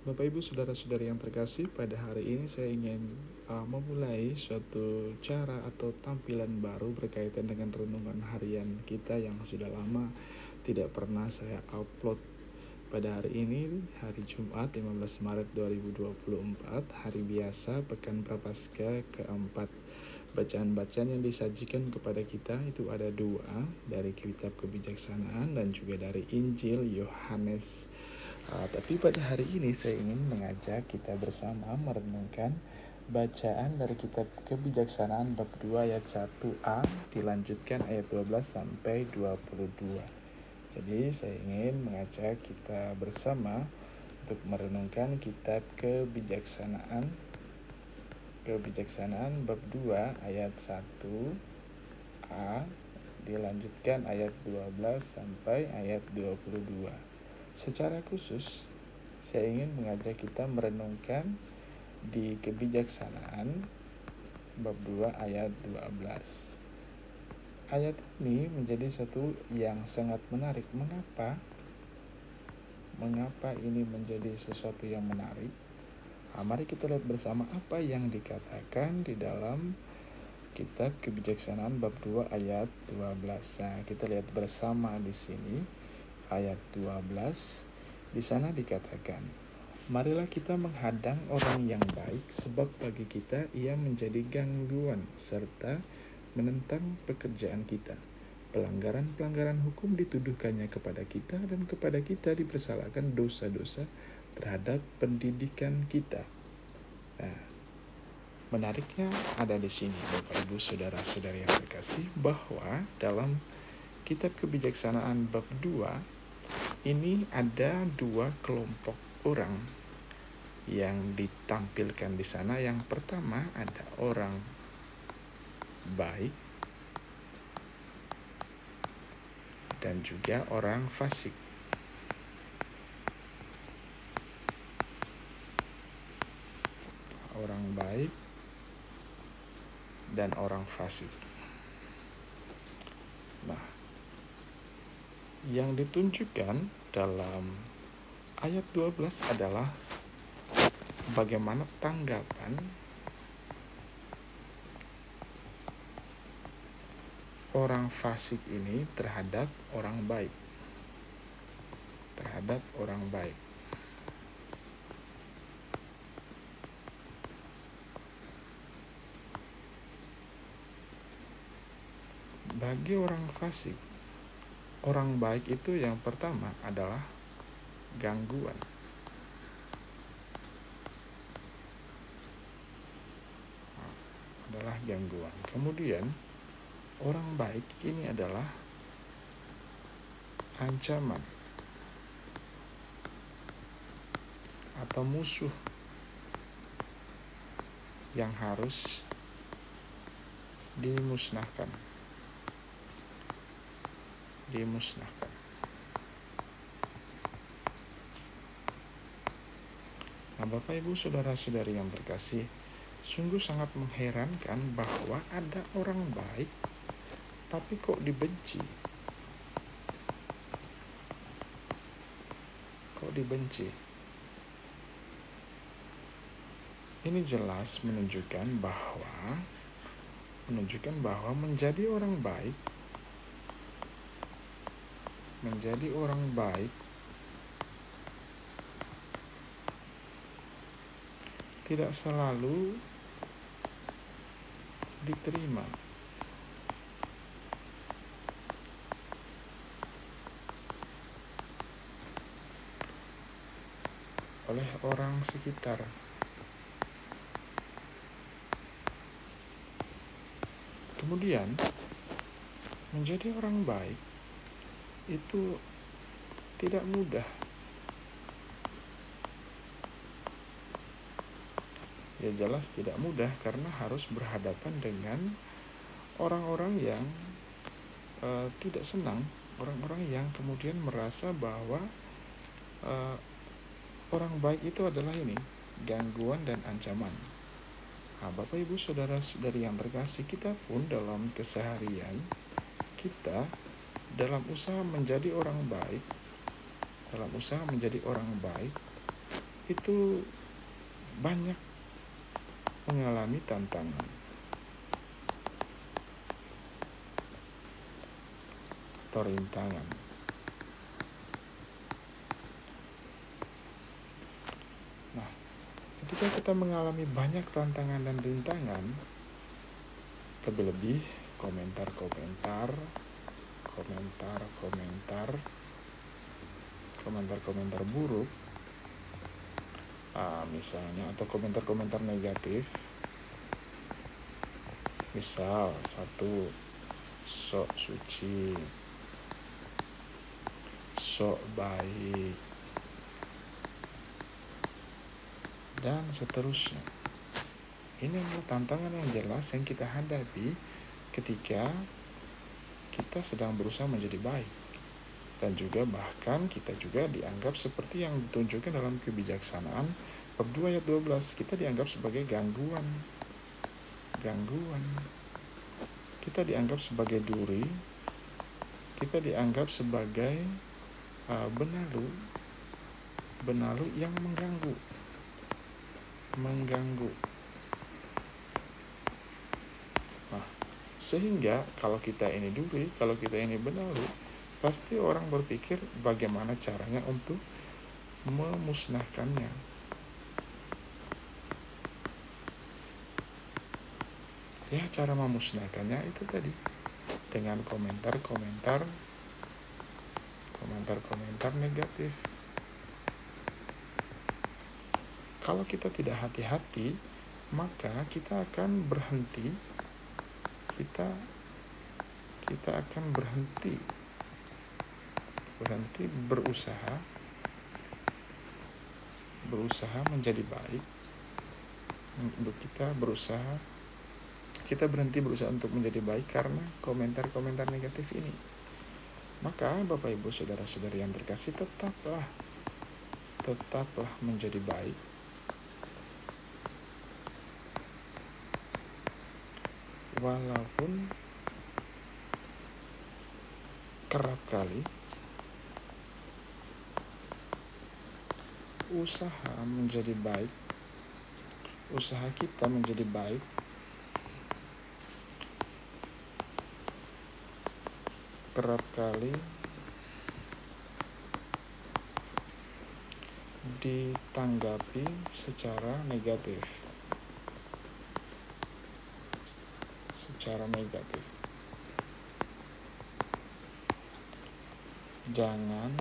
Bapak Ibu saudara-saudari yang terkasih, pada hari ini saya ingin memulai suatu cara atau tampilan baru berkaitan dengan renungan harian kita yang sudah lama tidak pernah saya upload. Pada hari ini, hari Jumat 15 Maret 2024, hari biasa Pekan Prapaskah keempat. Bacaan-bacaan yang disajikan kepada kita itu ada dua, dari kitab kebijaksanaan dan juga dari Injil Yohanes. Tapi pada hari ini saya ingin mengajak kita bersama merenungkan bacaan dari kitab kebijaksanaan bab 2 ayat 1a dilanjutkan ayat 12 sampai 22. Jadi saya ingin mengajak kita bersama untuk merenungkan kitab kebijaksanaan bab 2 ayat 1a dilanjutkan ayat 12 sampai ayat 22. Secara khusus, saya ingin mengajak kita merenungkan di kebijaksanaan bab 2 ayat 12. Ayat ini menjadi satu yang sangat menarik. Mengapa ini menjadi sesuatu yang menarik? Mari kita lihat bersama apa yang dikatakan di dalam kitab kebijaksanaan bab 2 ayat 12. Nah, kita lihat bersama di sini. Ayat 12, di sana dikatakan, marilah kita menghadang orang yang baik, sebab bagi kita ia menjadi gangguan serta menentang pekerjaan kita. Pelanggaran-pelanggaran hukum dituduhkannya kepada kita, dan kepada kita dipersalahkan dosa-dosa terhadap pendidikan kita. Nah, menariknya ada di sini, Bapak Ibu saudara-saudari yang terkasih, bahwa dalam kitab kebijaksanaan bab 2 ini ada dua kelompok orang yang ditampilkan di sana. Yang pertama ada orang baik dan juga orang fasik. Orang baik dan orang fasik. Nah, yang ditunjukkan dalam ayat 12 adalah bagaimana tanggapan orang fasik ini terhadap orang baik. Bagi orang fasik, orang baik itu yang pertama adalah gangguan. Kemudian orang baik ini adalah ancaman atau musuh yang harus dimusnahkan. Nah, Bapak Ibu saudara-saudari yang terkasih, sungguh sangat mengherankan bahwa ada orang baik tapi kok dibenci. Ini jelas menunjukkan bahwa menjadi orang baik tidak selalu diterima oleh orang sekitar. Kemudian, menjadi orang baik itu tidak mudah. Ya jelas tidak mudah, karena harus berhadapan dengan orang-orang yang tidak senang, orang-orang yang kemudian merasa bahwa orang baik itu adalah gangguan dan ancaman. Nah, Bapak Ibu saudara-saudari yang terkasih, kita pun dalam keseharian kita dalam usaha menjadi orang baik, itu banyak mengalami tantangan atau rintangan. Nah, ketika kita mengalami banyak tantangan dan rintangan, lebih-lebih komentar-komentar buruk, misalnya, atau komentar-komentar negatif, misal satu, sok suci, sok baik, dan seterusnya. Ini adalah tantangan yang jelas yang kita hadapi ketika kita sedang berusaha menjadi baik. Dan juga bahkan kita juga dianggap seperti yang ditunjukkan dalam kebijaksanaan bab 2 ayat 12, kita dianggap sebagai gangguan. Kita dianggap sebagai duri, kita dianggap sebagai benalu yang mengganggu. Nah, sehingga kalau kita ini duri, kalau kita ini benalu, pasti orang berpikir bagaimana caranya untuk memusnahkannya. Ya, cara memusnahkannya itu tadi dengan komentar-komentar negatif. Kalau kita tidak hati-hati, maka kita akan berhenti. Kita akan berhenti berusaha menjadi baik. Kita berhenti berusaha untuk menjadi baik karena komentar-komentar negatif ini. Maka Bapak Ibu saudara-saudari yang terkasih, tetaplah menjadi baik. Walaupun kerap kali usaha kita menjadi baik kerap kali ditanggapi secara negatif. Jangan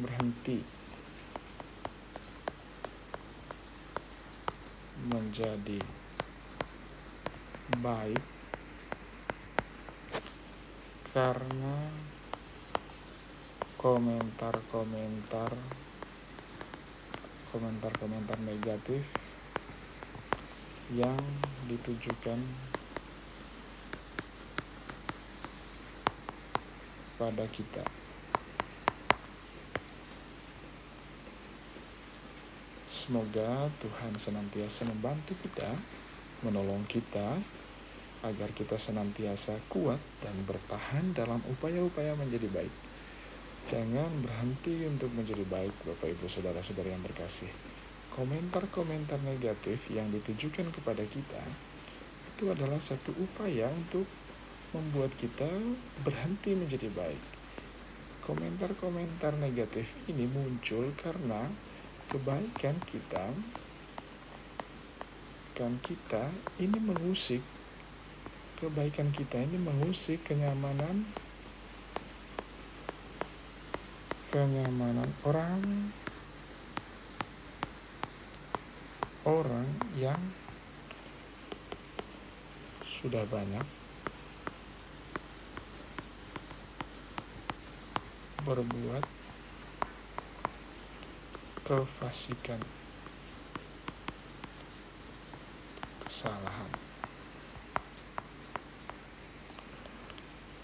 berhenti menjadi baik karena komentar negatif yang ditujukan pada kita. Semoga Tuhan senantiasa membantu kita, menolong kita, agar kita senantiasa kuat dan bertahan dalam upaya-upaya menjadi baik. Jangan berhenti untuk menjadi baik, Bapak Ibu saudara-saudari yang terkasih. Komentar-komentar negatif yang ditujukan kepada kita itu adalah satu upaya untuk membuat kita berhenti menjadi baik. Komentar-komentar negatif ini muncul karena kebaikan kita ini mengusik kenyamanan orang yang sudah banyak berbuat kefasikan, kesalahan.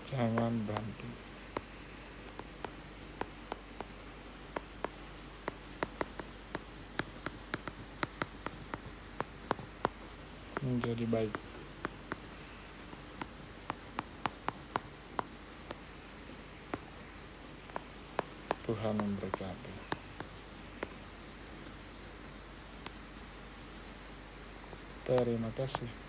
Jangan berhenti. Menjadi baik. Tuhan memberkati. Terima kasih.